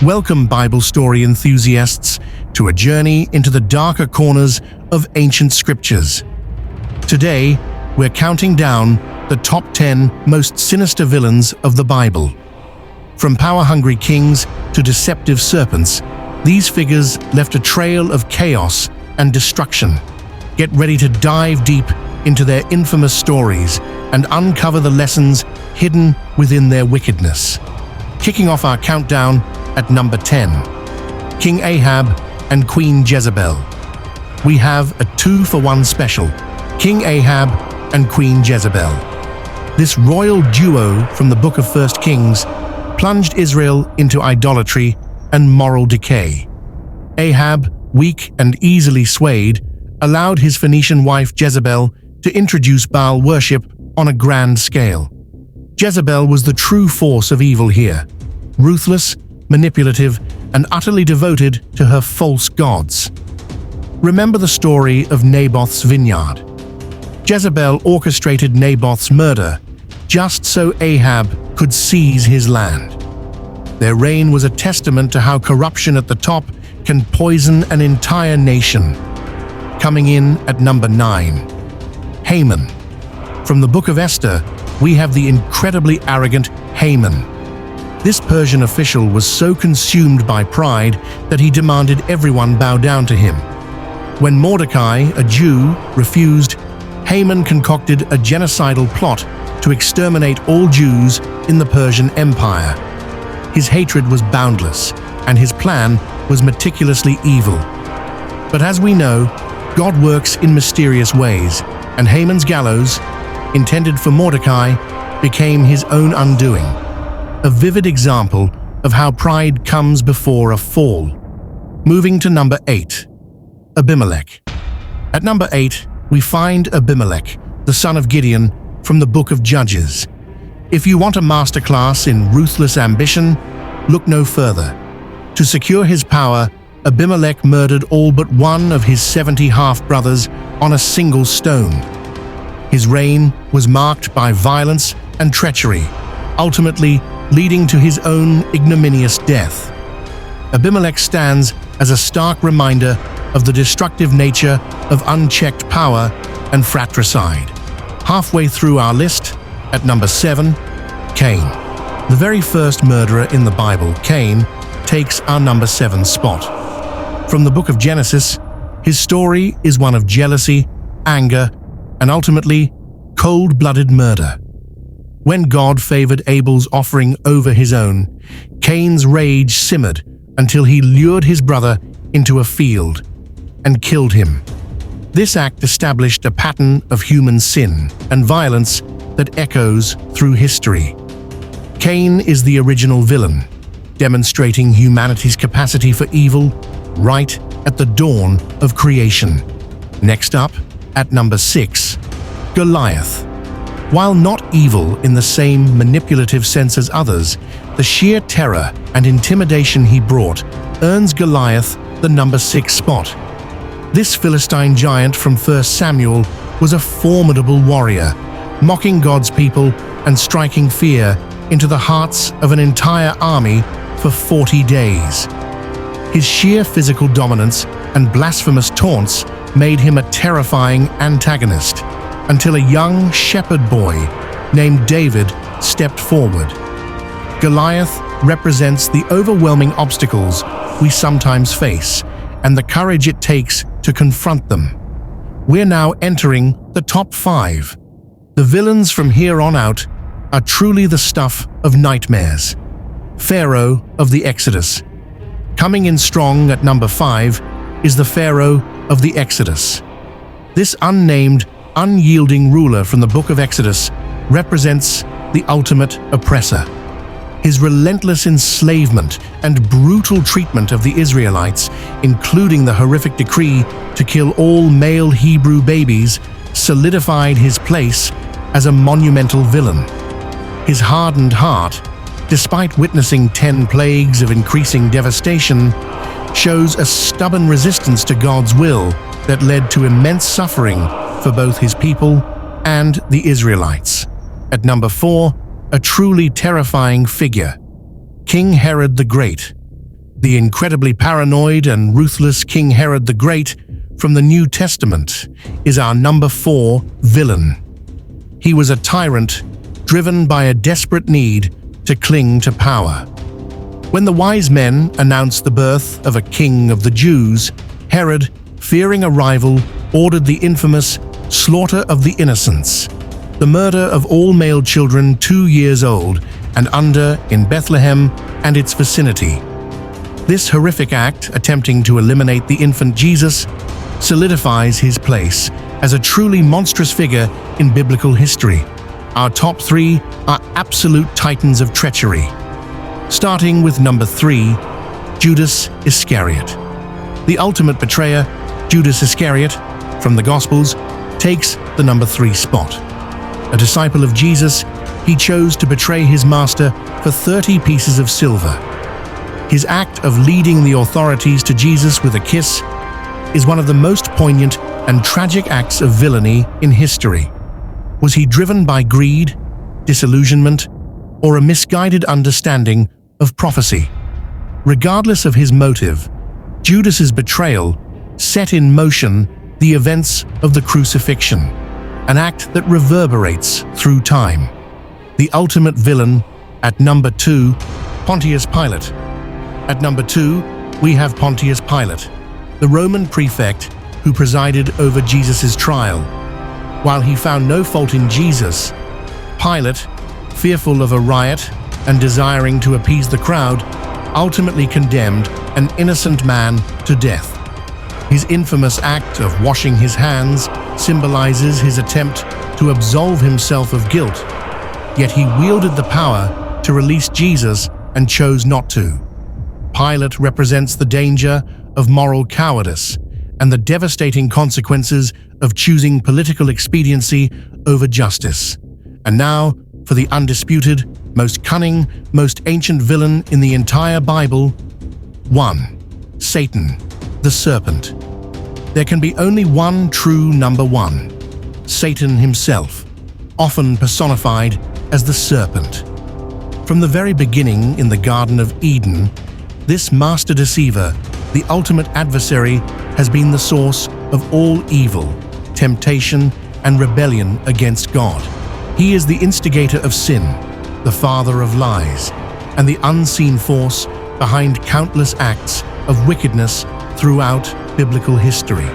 Welcome, Bible story enthusiasts, to a journey into the darker corners of ancient scriptures. Today, we're counting down the top 10 most sinister villains of the Bible. From power-hungry kings to deceptive serpents, these figures left a trail of chaos and destruction. Get ready to dive deep into their infamous stories and uncover the lessons hidden within their wickedness. Kicking off our countdown at number 10, King Ahab and Queen Jezebel. We have a 2-for-1 special, King Ahab and Queen Jezebel. This royal duo from the book of 1 Kings plunged Israel into idolatry and moral decay. Ahab, weak and easily swayed, allowed his Phoenician wife Jezebel to introduce Baal worship on a grand scale. Jezebel was the true force of evil here, ruthless, manipulative, and utterly devoted to her false gods. Remember the story of Naboth's vineyard. Jezebel orchestrated Naboth's murder just so Ahab could seize his land. Their reign was a testament to how corruption at the top can poison an entire nation. Coming in at number 9, Haman. From the book of Esther, we have the incredibly arrogant Haman. This Persian official was so consumed by pride that he demanded everyone bow down to him. When Mordecai, a Jew, refused, Haman concocted a genocidal plot to exterminate all Jews in the Persian Empire. His hatred was boundless, and his plan was meticulously evil. But as we know, God works in mysterious ways, and Haman's gallows, intended for Mordecai, became his own undoing. A vivid example of how pride comes before a fall. Moving to number 8, Abimelech. At number 8, we find Abimelech, the son of Gideon, from the book of Judges. If you want a masterclass in ruthless ambition, look no further. To secure his power, Abimelech murdered all but one of his 70 half-brothers on a single stone. His reign was marked by violence and treachery, ultimately leading to his own ignominious death. Abimelech stands as a stark reminder of the destructive nature of unchecked power and fratricide. Halfway through our list, at number 7, Cain. The very first murderer in the Bible, Cain, takes our number 7 spot. From the book of Genesis, his story is one of jealousy, anger, and ultimately cold-blooded murder. When God favored Abel's offering over his own, Cain's rage simmered until he lured his brother into a field and killed him. This act established a pattern of human sin and violence that echoes through history. Cain is the original villain, demonstrating humanity's capacity for evil right at the dawn of creation. Next up, at number 6, Goliath. While not evil in the same manipulative sense as others, the sheer terror and intimidation he brought earns Goliath the number 6 spot. This Philistine giant from 1 Samuel was a formidable warrior, mocking God's people and striking fear into the hearts of an entire army for 40 days. His sheer physical dominance and blasphemous taunts made him a terrifying antagonist, until a young shepherd boy named David stepped forward. Goliath represents the overwhelming obstacles we sometimes face and the courage it takes to confront them. We're now entering the top 5. The villains from here on out are truly the stuff of nightmares. Pharaoh of the Exodus. Coming in strong at number 5 is the Pharaoh of the Exodus. This unnamed, unyielding ruler from the book of Exodus represents the ultimate oppressor. His relentless enslavement and brutal treatment of the Israelites, including the horrific decree to kill all male Hebrew babies, solidified his place as a monumental villain. His hardened heart, despite witnessing 10 plagues of increasing devastation, shows a stubborn resistance to God's will that led to immense suffering for both his people and the Israelites. At number 4, a truly terrifying figure, King Herod the Great. The incredibly paranoid and ruthless King Herod the Great from the New Testament is our number 4 villain. He was a tyrant driven by a desperate need to cling to power. When the wise men announced the birth of a king of the Jews, Herod, fearing a rival, ordered the infamous slaughter of the innocents, the murder of all male children 2 years old and under in Bethlehem and its vicinity. This horrific act, attempting to eliminate the infant Jesus, solidifies his place as a truly monstrous figure in biblical history. Our top 3 are absolute titans of treachery. Starting with number 3, Judas Iscariot. The ultimate betrayer, Judas Iscariot, from the Gospels, takes the number 3 spot. A disciple of Jesus, he chose to betray his master for 30 pieces of silver. His act of leading the authorities to Jesus with a kiss is one of the most poignant and tragic acts of villainy in history. Was he driven by greed, disillusionment, or a misguided understanding of prophecy? Regardless of his motive, Judas's betrayal set in motion the events of the crucifixion, an act that reverberates through time. The ultimate villain, at number 2, Pontius Pilate. At number 2, we have Pontius Pilate, the Roman prefect who presided over Jesus' trial. While he found no fault in Jesus, Pilate, fearful of a riot and desiring to appease the crowd, ultimately condemned an innocent man to death. His infamous act of washing his hands symbolizes his attempt to absolve himself of guilt, yet he wielded the power to release Jesus and chose not to. Pilate represents the danger of moral cowardice and the devastating consequences of choosing political expediency over justice. And now, for the undisputed, most cunning, most ancient villain in the entire Bible. 1. Satan, the serpent. There can be only one true number 1. Satan himself, often personified as the serpent. From the very beginning in the Garden of Eden, this master deceiver, the ultimate adversary, has been the source of all evil, temptation, and rebellion against God. He is the instigator of sin, the father of lies, and the unseen force behind countless acts of wickedness throughout biblical history.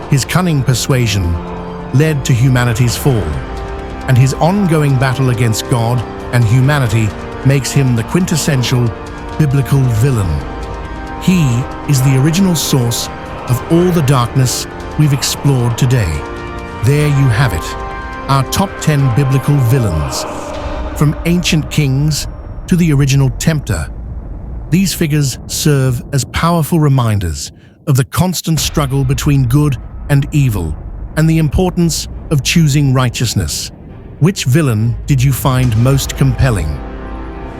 His cunning persuasion led to humanity's fall, and his ongoing battle against God and humanity makes him the quintessential biblical villain. He is the original source of all the darkness we've explored today. There you have it, our top 10 biblical villains. From ancient kings to the original tempter, these figures serve as powerful reminders of the constant struggle between good and evil and the importance of choosing righteousness. Which villain did you find most compelling?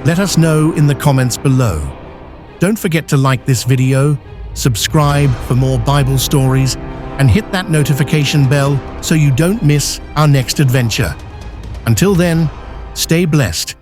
Let us know in the comments below. Don't forget to like this video, subscribe for more Bible stories, and hit that notification bell so you don't miss our next adventure. Until then, stay blessed